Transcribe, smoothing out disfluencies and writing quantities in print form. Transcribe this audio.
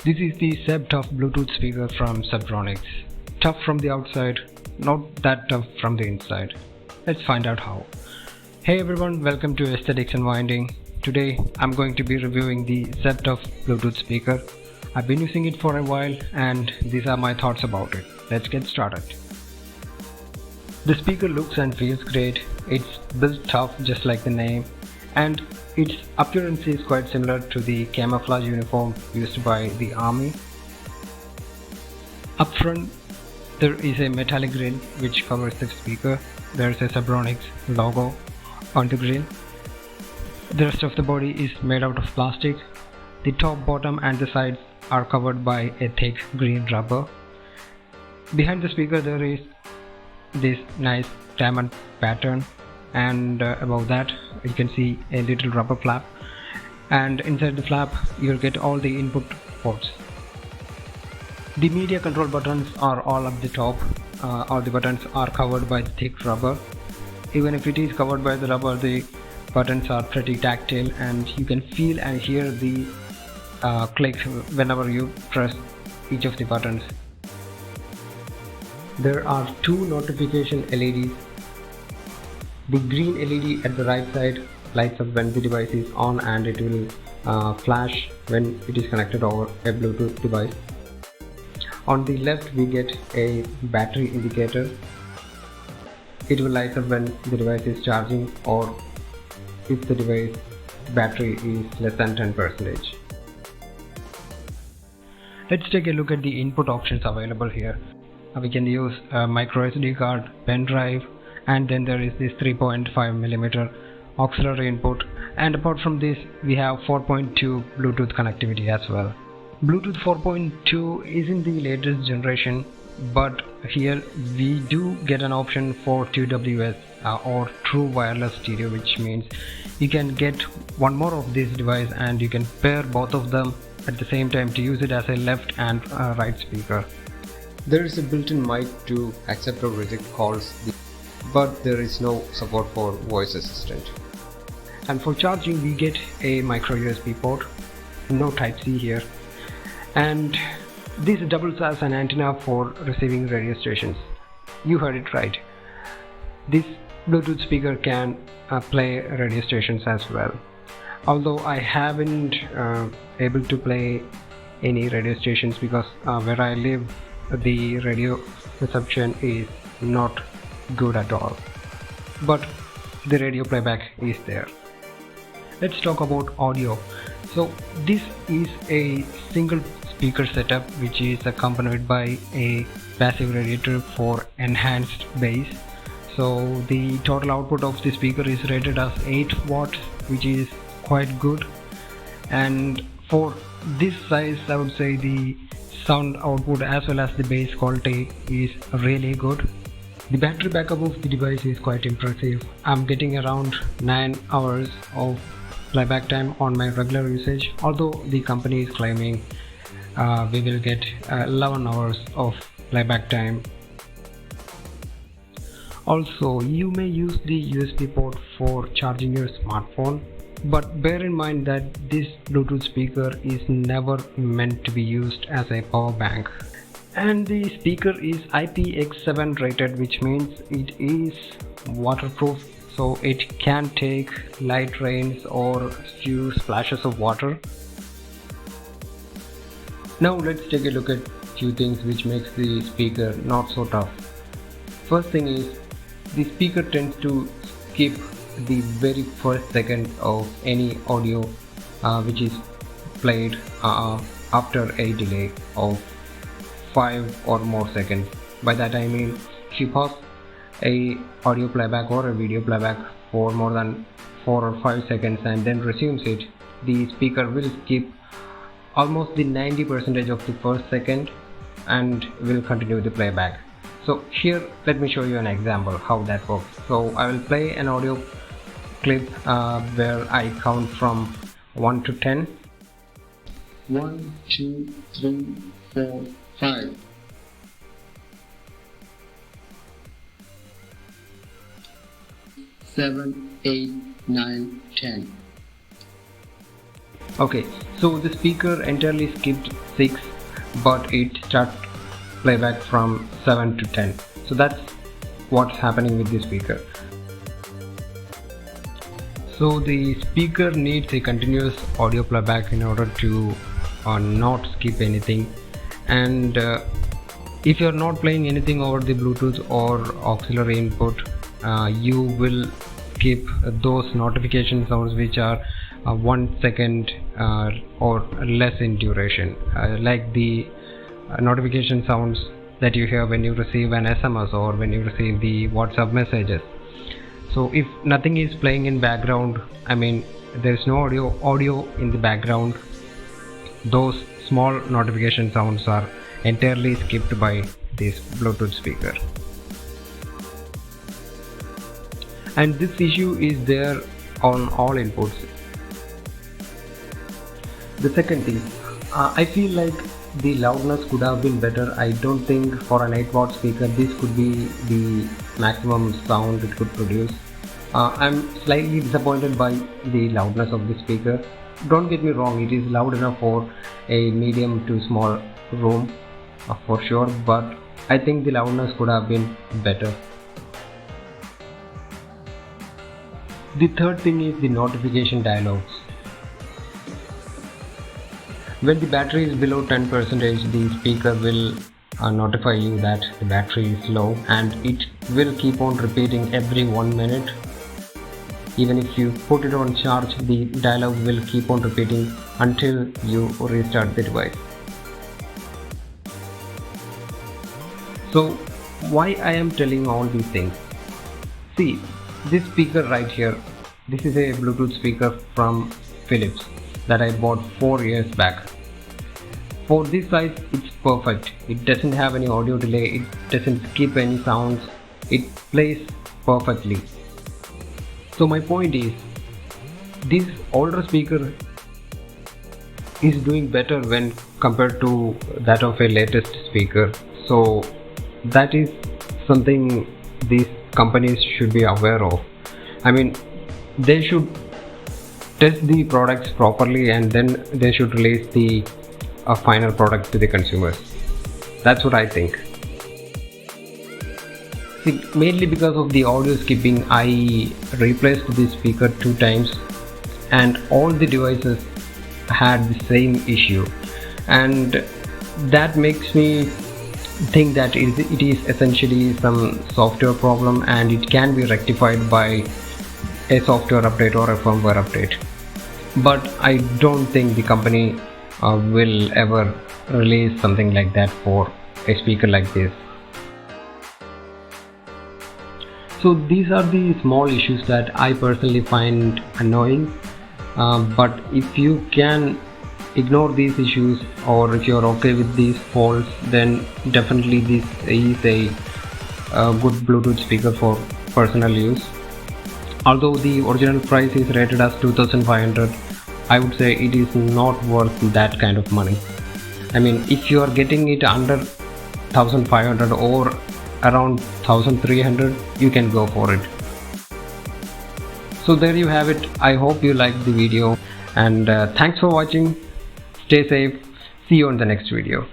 This is the Zeb-Tough Bluetooth speaker from Zebronics. Tough from the outside, not that tough from the inside. Let's find out how. Hey everyone, welcome to Aesthetics and Winding. Today I'm going to be reviewing the Zeb-Tough Bluetooth speaker. I've been using it for a while and these are my thoughts about it. Let's get started. The speaker looks and feels great. It's built tough just like the name, and its appearance is quite similar to the camouflage uniform used by the army. Up front there is a metallic grill which covers the speaker. There is a Zebronics logo on the grill. The rest of the body is made out of plastic. The top, bottom and the sides are covered by a thick green rubber. Behind the speaker there is this nice diamond pattern, and above that you can see a little rubber flap, and inside the flap you'll get all the input ports. The media control buttons are all up the top. All the buttons are covered by the thick rubber. Even if it is covered by the rubber, the buttons are pretty tactile and you can feel and hear the clicks whenever you press each of the buttons. There are two notification LEDs. The green LED at the right side lights up when the device is on, and it will flash when it is connected over a Bluetooth device. On the left we get a battery indicator. It will light up when the device is charging or if the device battery is less than 10%. Let's take a look at the input options available here. We can use a micro SD card, pen drive, and then there is this 3.5mm auxiliary input, and apart from this we have 4.2 Bluetooth connectivity as well. Bluetooth 4.2 isn't the latest generation, but here we do get an option for TWS or True Wireless Stereo, which means you can get one more of this device and you can pair both of them at the same time to use it as a left and right speaker. There is a built-in mic to accept or reject calls, but there is no support for voice assistant. And for charging we get a micro USB port, no Type-C here, and this doubles as an antenna for receiving radio stations. You heard it right. This Bluetooth speaker can play radio stations as well. Although I haven't able to play any radio stations because where I live the radio reception is not good at all, but the radio playback is there. Let's talk about audio. So this is a single speaker setup which is accompanied by a passive radiator for enhanced bass. So the total output of the speaker is rated as 8 watts, which is quite good, and for this size I would say the sound output as well as the bass quality is really good. The battery backup of the device is quite impressive. I'm getting around 9 hours of playback time on my regular usage, although the company is claiming we will get 11 hours of playback time. Also, you may use the USB port for charging your smartphone, but bear in mind that this Bluetooth speaker is never meant to be used as a power bank. And the speaker is IPX7 rated, which means it is waterproof, so it can take light rains or few splashes of water. Now let's take a look at few things which makes the speaker not so tough. First thing is, the speaker tends to skip the very first second of any audio which is played after a delay of 5 or more seconds. By that I mean, if you pause a audio playback or a video playback for more than 4 or 5 seconds and then resumes it, the speaker will skip almost the 90% of the first second and will continue the playback. So here let me show you an example how that works. So I will play an audio clip where I count from 1 to 10. 1, 2, 3, 4, 5. 7, 8, 9, 10. Okay, So the speaker entirely skipped 6, but it started playback from 7 to 10. So that's what's happening with the speaker. So the speaker needs a continuous audio playback in order to not skip anything, and if you're not playing anything over the Bluetooth or auxiliary input, you will skip those notification sounds which are 1 second or less in duration, like the notification sounds that you hear when you receive an SMS or when you receive the WhatsApp messages. So if nothing is playing in background, I mean there's no audio in the background, those small notification sounds are entirely skipped by this Bluetooth speaker. And this issue is there on all inputs. The second thing, I feel like the loudness could have been better. I don't think for an 8-watt speaker this could be the maximum sound it could produce. I'm slightly disappointed by the loudness of the speaker. Don't get me wrong, it is loud enough for a medium to small room for sure, but I think the loudness could have been better. The third thing is the notification dialogues. When the battery is below 10%, the speaker will notify you that the battery is low, and it will keep on repeating every 1 minute. Even if you put it on charge, the dialogue will keep on repeating until you restart the device. So why I am telling all these things? See, this speaker right here, this is a Bluetooth speaker from Philips that I bought 4 years back. For this size, it's perfect. It doesn't have any audio delay, it doesn't skip any sounds, it plays perfectly. So my point is, this older speaker is doing better when compared to that of a latest speaker. So that is something these companies should be aware of. I mean, they should test the products properly and then they should release the final product to the consumers. That's what I think. See, mainly because of the audio skipping, I replaced the speaker 2 times and all the devices had the same issue, and that makes me think that it is essentially some software problem and it can be rectified by a software update or a firmware update. But I don't think the company will ever release something like that for a speaker like this. So these are the small issues that I personally find annoying, but if you can ignore these issues, or if you're okay with these faults, then definitely this is a good Bluetooth speaker for personal use. Although the original price is rated as 2500, I would say it is not worth that kind of money. I mean, if you are getting it under 1500 or around 1300, you can go for it. So there you have it. I hope you liked the video, and thanks for watching. Stay safe. See you on the next video.